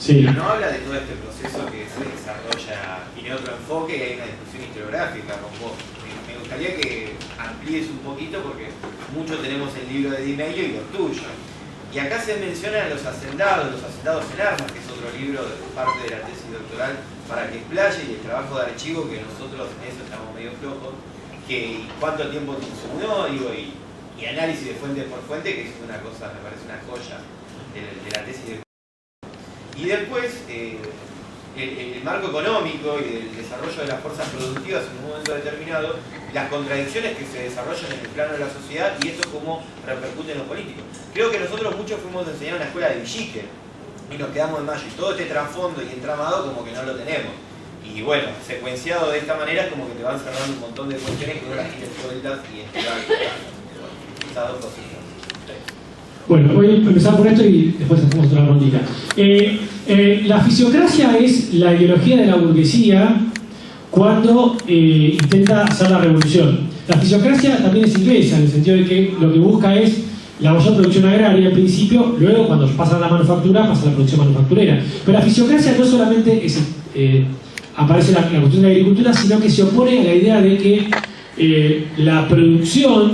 Sí. Pero no habla de todo este proceso que se desarrolla, tiene otro enfoque y hay una discusión historiográfica con vos. Me gustaría que amplíes un poquito porque mucho tenemos el libro de Di Meglio y los tuyos. Y acá se mencionan los hacendados en armas, que es otro libro de parte de la tesis doctoral, para que explaye, y el trabajo de archivo, que nosotros en eso estamos medio flojos, que cuánto tiempo consumió, digo, y análisis de fuente por fuente, que es una cosa, me parece una joya de la tesis de... Y después, el marco económico y el desarrollo de las fuerzas productivas en un momento determinado, las contradicciones que se desarrollan en el plano de la sociedad y esto cómo repercute en lo político. Creo que nosotros muchos fuimos enseñados en la escuela de Villique y nos quedamos en Mayo, y todo este trasfondo y entramado como que no lo tenemos. Y bueno, secuenciado de esta manera es como que te van cerrando un montón de cuestiones que uno las tiene sueltas y esas dos cositas. Bueno, voy a empezar por esto y después hacemos otra rondita. La fisiocracia es la ideología de la burguesía cuando intenta hacer la revolución. La fisiocracia también es inglesa, en el sentido de que lo que busca es la mayor producción agraria al principio, luego cuando pasa a la manufactura, pasa a la producción manufacturera. Pero la fisiocracia no solamente aparece la cuestión de la agricultura, sino que se opone a la idea de que la producción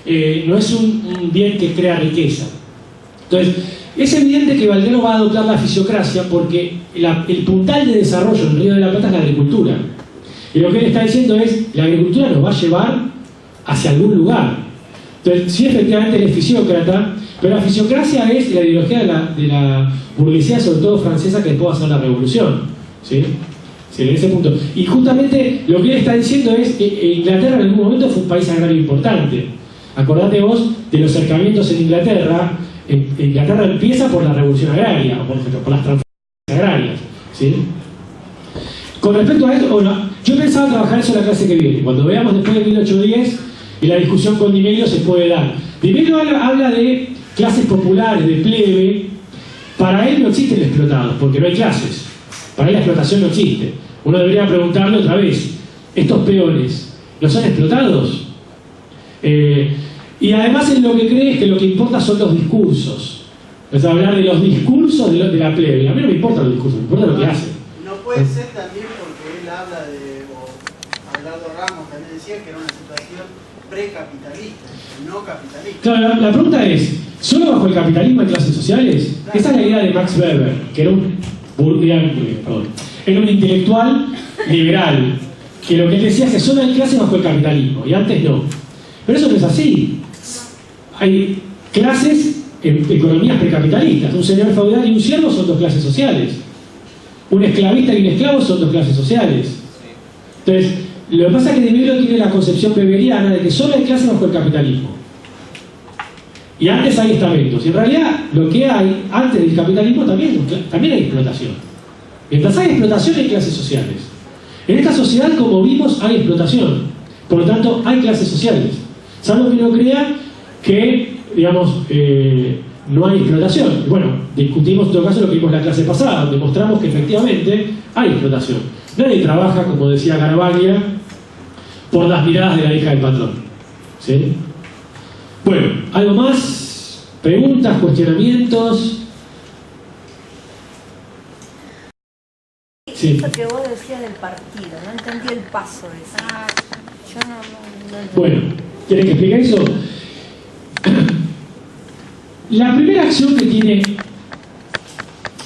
no es un bien que crea riqueza. Entonces, es evidente que Valguero va a adoptar la fisiocracia porque el puntal de desarrollo en el Río de la Plata es la agricultura. Y lo que él está diciendo es, la agricultura nos va a llevar hacia algún lugar. Entonces, sí, efectivamente él es fisiócrata, pero la fisiocracia es la ideología de la burguesía, sobre todo francesa, que después va a hacer la revolución. ¿Sí? Sí, en ese punto. Y justamente lo que él está diciendo es que Inglaterra en algún momento fue un país agrario importante. Acordate vos de los acercamientos en Inglaterra. Inglaterra empieza por la revolución agraria, o por las transformaciones agrarias. ¿Sí? Con respecto a esto, bueno, yo pensaba trabajar eso en la clase que viene. Cuando veamos después de 1810, y la discusión con Di Meglio se puede dar. Di Meglio habla de clases populares, de plebe. Para él no existen explotados, porque no hay clases. Para él la explotación no existe. Uno debería preguntarle otra vez, ¿estos peones no son explotados? Y además él lo que cree es que lo que importa son los discursos. Es hablar de los discursos de la plebe. A mí no me importan los discursos, me importa lo que hacen. No puede ser también porque él habla de, o Abelardo Ramos también decía que era una situación precapitalista, no capitalista. Claro, la pregunta es, ¿solo bajo el capitalismo hay clases sociales? Claro. Esa es la idea de Max Weber, que era era un intelectual liberal, que lo que él decía es que solo hay clases bajo el capitalismo, y antes no. Pero eso no es así. Hay clases en economías precapitalistas. Un señor feudal y un siervo son dos clases sociales. Un esclavista y un esclavo son dos clases sociales. Entonces, lo que pasa es que Di Meglio tiene la concepción weberiana de que solo hay clases bajo el capitalismo. Y antes hay estamentos. Y en realidad, lo que hay antes del capitalismo también hay explotación. Mientras hay explotación, hay clases sociales. En esta sociedad, como vimos, hay explotación. Por lo tanto, hay clases sociales. Salvo que no crea que, digamos, no hay explotación. Bueno, discutimos en todo caso lo que vimos en la clase pasada, donde mostramos que efectivamente hay explotación. Nadie trabaja, como decía Garabaglia, por las miradas de la hija del patrón. ¿Sí? Bueno, ¿algo más? ¿Preguntas? ¿Cuestionamientos? Sí. Eso que vos decías del partido, no entendí el paso de eso. Yo no entendí. Bueno, ¿quieren que explique eso? La primera acción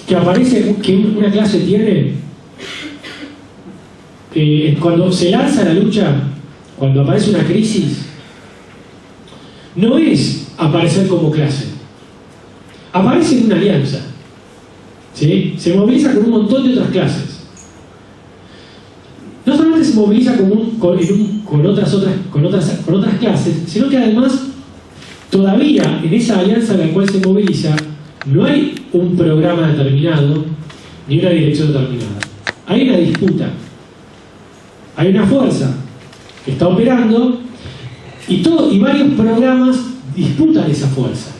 que aparece, que una clase tiene, cuando se lanza la lucha, cuando aparece una crisis, no es aparecer como clase. Aparece en una alianza. ¿Sí? Se moviliza con un montón de otras clases. No solamente se moviliza con otras clases, sino que además todavía en esa alianza en la cual se moviliza no hay un programa determinado ni una dirección determinada. Hay una disputa. Hay una fuerza que está operando y varios programas disputan esa fuerza.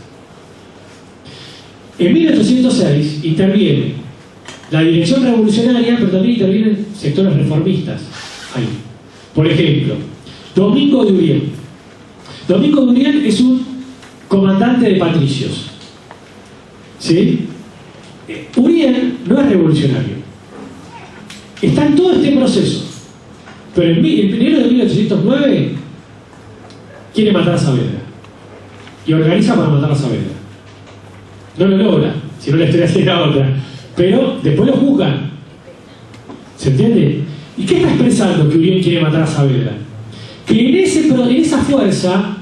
En 1806 interviene la dirección revolucionaria, pero también intervienen sectores reformistas ahí. Por ejemplo, Domingo de Uriel. Domingo de Uriel es un comandante de patricios. ¿Sí? Uriel no es revolucionario. Está en todo este proceso. Pero en enero de 1809 quiere matar a Saavedra. Y organiza para matar a Saavedra. No lo logra, si no la historia sería otra. Pero después lo juzgan. ¿Se entiende? ¿Y qué está expresando que Uriel quiere matar a Saavedra? Que en esa fuerza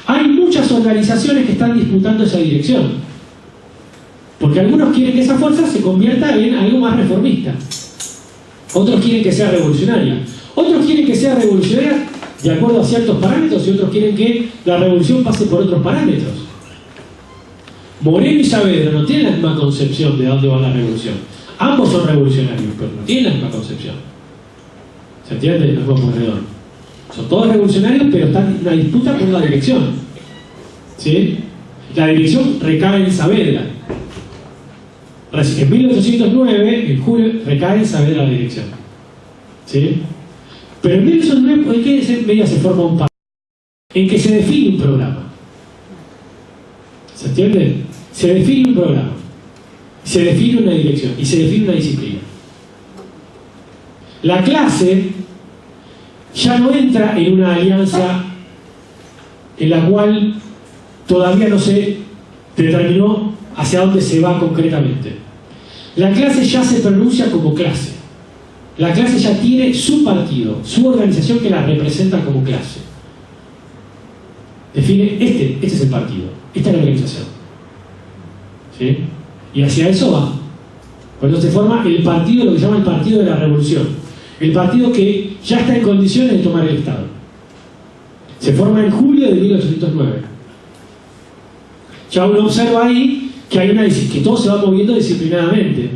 hay muchas organizaciones que están disputando esa dirección. Porque algunos quieren que esa fuerza se convierta en algo más reformista. Otros quieren que sea revolucionaria. Otros quieren que sea revolucionaria de acuerdo a ciertos parámetros y otros quieren que la revolución pase por otros parámetros. Moreno y Saavedra no tienen la misma concepción de dónde va la revolución. Ambos son revolucionarios, pero no tienen la misma concepción. ¿Se entiende? Los dos alrededor. Son todos revolucionarios, pero están en una disputa por la dirección. ¿Sí? La dirección recae en Saavedra. En 1809, en julio, recae en Saavedra la dirección. ¿Sí? Pero en 1809, ¿en qué medida se forma un partido? En que se define un programa. ¿Se entiende? Se define un programa. Se define una dirección y se define una disciplina. La clase ya no entra en una alianza en la cual todavía no se determinó hacia dónde se va concretamente. La clase ya se pronuncia como clase. La clase ya tiene su partido, su organización que la representa como clase. Define, este es el partido, esta es la organización. ¿Sí? Y hacia eso va. Por eso se forma el partido, lo que se llama el partido de la revolución. El partido que ya está en condiciones de tomar el Estado. Se forma en julio de 1809. Ya uno observa ahí que hay que todo se va moviendo disciplinadamente.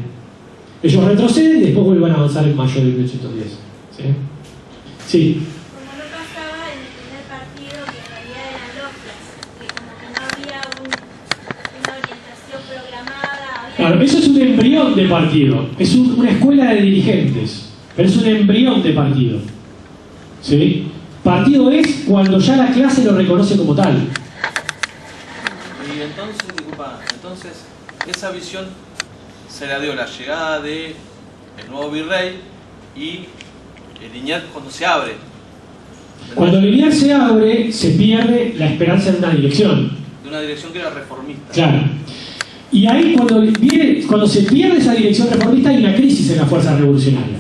Ellos retroceden y después vuelven a avanzar en mayo de 1810. ¿Sí? Sí. Como no pasaba en el primer partido, que en realidad eran logias, que como que no había una orientación programada. Claro, eso es un embrión de partido. Es una escuela de dirigentes. Pero es un embrión de partido. ¿Sí? Partido es cuando ya la clase lo reconoce como tal. Y entonces, esa visión se la dio la llegada del nuevo virrey y Liniers cuando se abre. Cuando Liniers se abre, se pierde la esperanza en una dirección. De una dirección que era reformista. Claro. Y ahí cuando se pierde esa dirección reformista hay una crisis en la fuerza revolucionaria.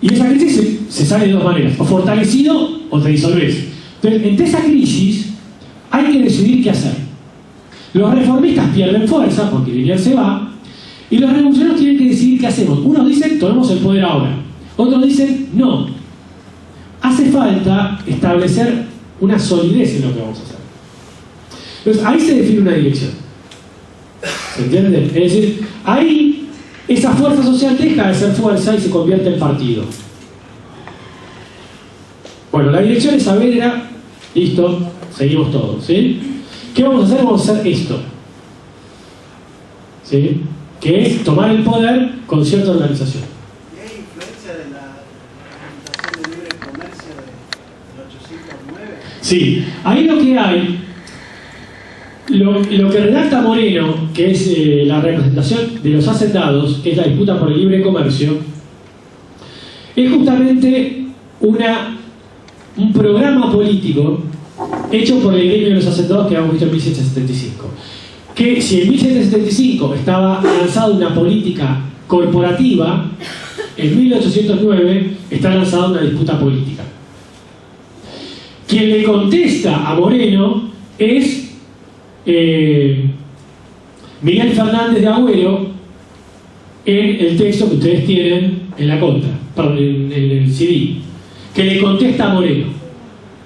Y esa crisis se sale de dos maneras, o fortalecido o te disolvés. Entonces, entre esa crisis hay que decidir qué hacer. Los reformistas pierden fuerza porque Liniers se va, y los revolucionarios tienen que decidir qué hacemos. Unos dicen, tomemos el poder ahora. Otros dicen, no. Hace falta establecer una solidez en lo que vamos a hacer. Entonces, ahí se define una dirección. ¿Se entiende? Es decir, ahí esa fuerza social deja de ser fuerza y se convierte en partido. Bueno, la dirección es Saavedra, listo, seguimos todos, ¿sí? ¿Qué vamos a hacer? Vamos a hacer esto, ¿sí? Que es tomar el poder con cierta organización. ¿Y hay influencia de la Organización de Libre Comercio del 809? Sí, ahí lo que hay, lo que redacta Moreno, que es la representación de los hacendados, que es la disputa por el libre comercio, es justamente un programa político hecho por el gremio de los hacendados que habíamos visto en 1775. Que si en 1775 estaba lanzada una política corporativa, en 1809 está lanzada una disputa política. Quien le contesta a Moreno es Miguel Fernández de Agüero en el texto que ustedes tienen en la contra, perdón, en el CD, que le contesta a Moreno,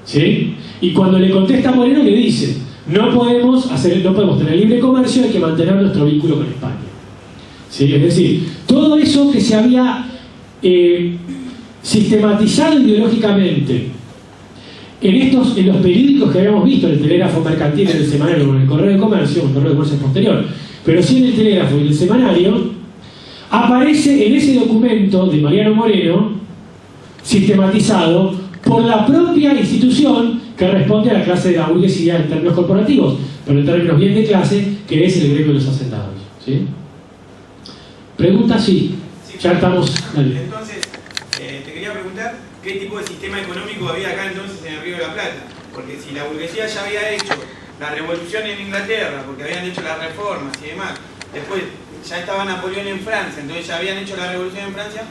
¿sí? Y cuando le contesta a Moreno le dice, no podemos tener libre comercio, hay que mantener nuestro vínculo con España, ¿sí? Es decir, todo eso que se había sistematizado ideológicamente en los periódicos que habíamos visto, en el telégrafo mercantil, en el semanario, en el correo de comercio, el correo de comercio es posterior, pero sí en el telégrafo y en el semanario, aparece en ese documento de Mariano Moreno, sistematizado por la propia institución que responde a la clase de la burguesía en términos corporativos, pero en términos bien de clase, que es el gremio de los hacendados. ¿Sí? Pregunta, sí. Ya estamos. Dale. Entonces, te quería preguntar qué tipo de sistema económico había acá entonces en el Río de la Plata. Porque si la burguesía ya había hecho la revolución en Inglaterra, porque habían hecho las reformas y demás, después ya estaba Napoleón en Francia, entonces ya habían hecho la revolución en Francia,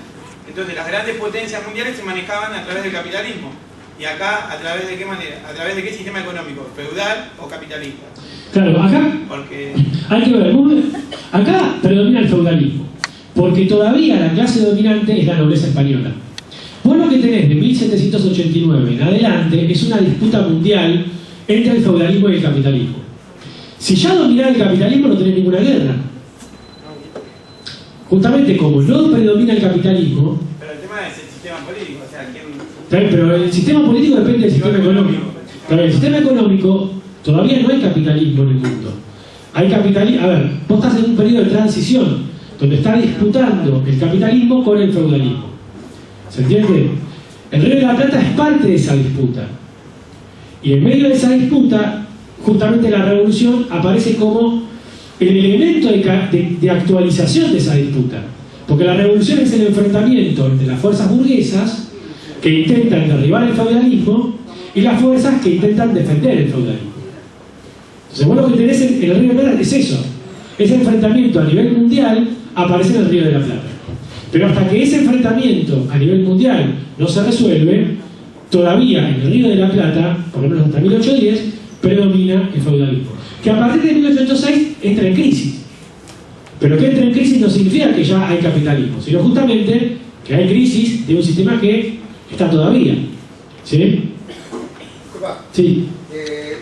entonces las grandes potencias mundiales se manejaban a través del capitalismo. Y acá, ¿a través de qué manera? ¿A través de qué sistema económico? ¿Feudal o capitalista? Claro, acá Porque hay que ver, acá predomina el feudalismo, porque todavía la clase dominante es la nobleza española. Vos lo que tenés de 1789 en adelante es una disputa mundial entre el feudalismo y el capitalismo. Si ya dominás el capitalismo no tenés ninguna guerra. Justamente como no predomina el capitalismo, pero el tema es el sistema político, o sea, ¿quién? pero el sistema político depende del sistema económico. Pero el sistema económico, todavía no hay capitalismo en el mundo. Hay capitalismo. A ver, vos estás en un periodo de transición donde está disputando el capitalismo con el feudalismo. ¿Se entiende? El Río de la Plata es parte de esa disputa. Y en medio de esa disputa, justamente la revolución aparece como el elemento de actualización de esa disputa. Porque la revolución es el enfrentamiento entre las fuerzas burguesas que intentan derribar el feudalismo y las fuerzas que intentan defender el feudalismo. Entonces vos lo que tenés en el Río de la Plata es eso. Ese enfrentamiento a nivel mundial aparece en el Río de la Plata. Pero hasta que ese enfrentamiento a nivel mundial no se resuelve, todavía en el Río de la Plata, por lo menos hasta 1810, predomina el feudalismo. Que a partir de 1806 entra en crisis. Pero que entra en crisis no significa que ya hay capitalismo, sino justamente que hay crisis de un sistema que está todavía. ¿Sí? Disculpa. Sí.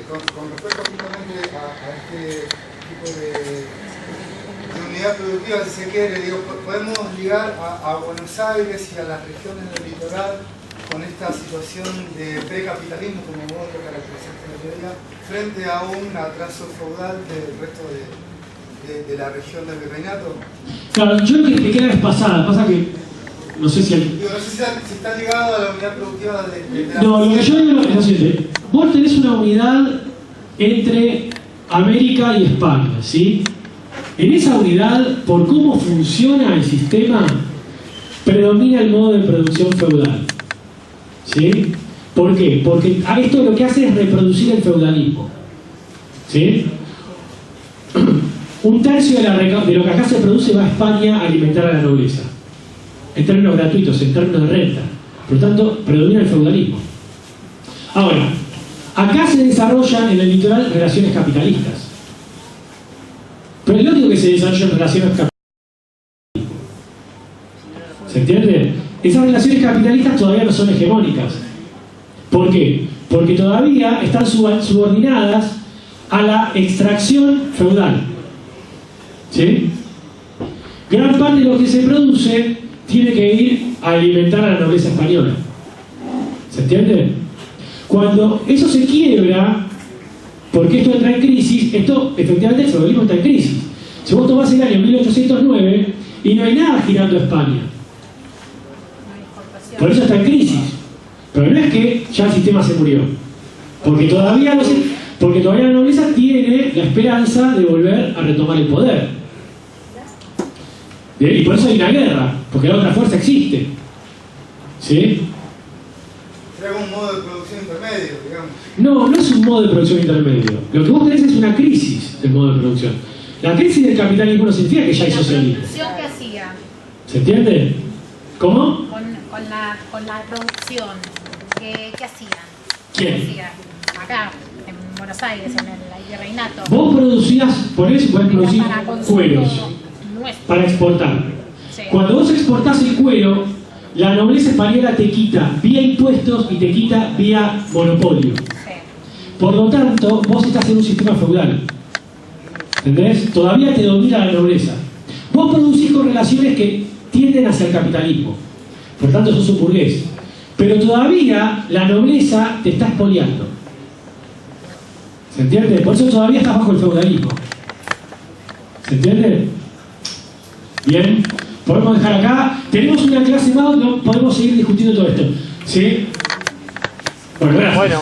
Con respecto justamente a este tipo de unidad productiva, si se quiere, digo, podemos ligar a Buenos Aires y a las regiones del litoral con esta situación de precapitalismo, como vos lo caracterizaste en la teoría, frente a un atraso feudal del resto de la región del virreinato. Claro, yo lo que expliqué la vez pasada, pasa que no sé si... Digo, no sé si está ligado a la unidad productiva de la... No, lo que yo digo es lo siguiente. Vos tenés una unidad entre América y España, ¿sí? En esa unidad, por cómo funciona el sistema, predomina el modo de producción feudal. ¿Sí? ¿Por qué? Porque a esto lo que hace es reproducir el feudalismo. ¿Sí? Un tercio de lo que acá se produce va a España a alimentar a la nobleza. En términos gratuitos, en términos de renta. Por lo tanto, predomina el feudalismo. Ahora, acá se desarrollan en el litoral relaciones capitalistas. Pero es lógico que se desarrollan relaciones capitalistas. ¿Se entiende? Esas relaciones capitalistas todavía no son hegemónicas. ¿Por qué? Porque todavía están subordinadas a la extracción feudal. ¿Sí? Gran parte de lo que se produce tiene que ir a alimentar a la nobleza española. ¿Se entiende? Cuando eso se quiebra, porque esto entra en crisis, efectivamente el feudalismo está en crisis. Si vos tomás el año 1809 y no hay nada girando a España. Por eso está en crisis. Pero no es que ya el sistema se murió. Porque todavía la nobleza tiene la esperanza de volver a retomar el poder. Y por eso hay una guerra, porque la otra fuerza existe. ¿Sí? Crea un modo de producción intermedio, digamos. No, no es un modo de producción intermedio. Lo que vos tenés es una crisis del modo de producción. La crisis del capitalismo no significa que ya hay socialismo. ¿La producción qué hacía? ¿Se entiende? ¿Cómo? Con la producción, ¿qué hacían? ¿Quién? ¿Qué hacían? Acá, en Buenos Aires, en el virreinato. Vos producías, por eso podés producir Para consumo cueros nuestro. para exportar. Sí. Cuando vos exportás el cuero, la nobleza española te quita vía impuestos y te quita vía monopolio. Sí. Por lo tanto, vos estás en un sistema feudal. ¿Entendés? Todavía te domina la nobleza. Vos producís con relaciones que tienden hacia el capitalismo. Por tanto, sos un burgués. Pero todavía la nobleza te está expoliando. ¿Se entiende? Por eso todavía estás bajo el feudalismo. ¿Se entiende? Bien. Podemos dejar acá. Tenemos una clase más donde podemos seguir discutiendo todo esto. ¿Sí? Bueno, gracias. Bueno.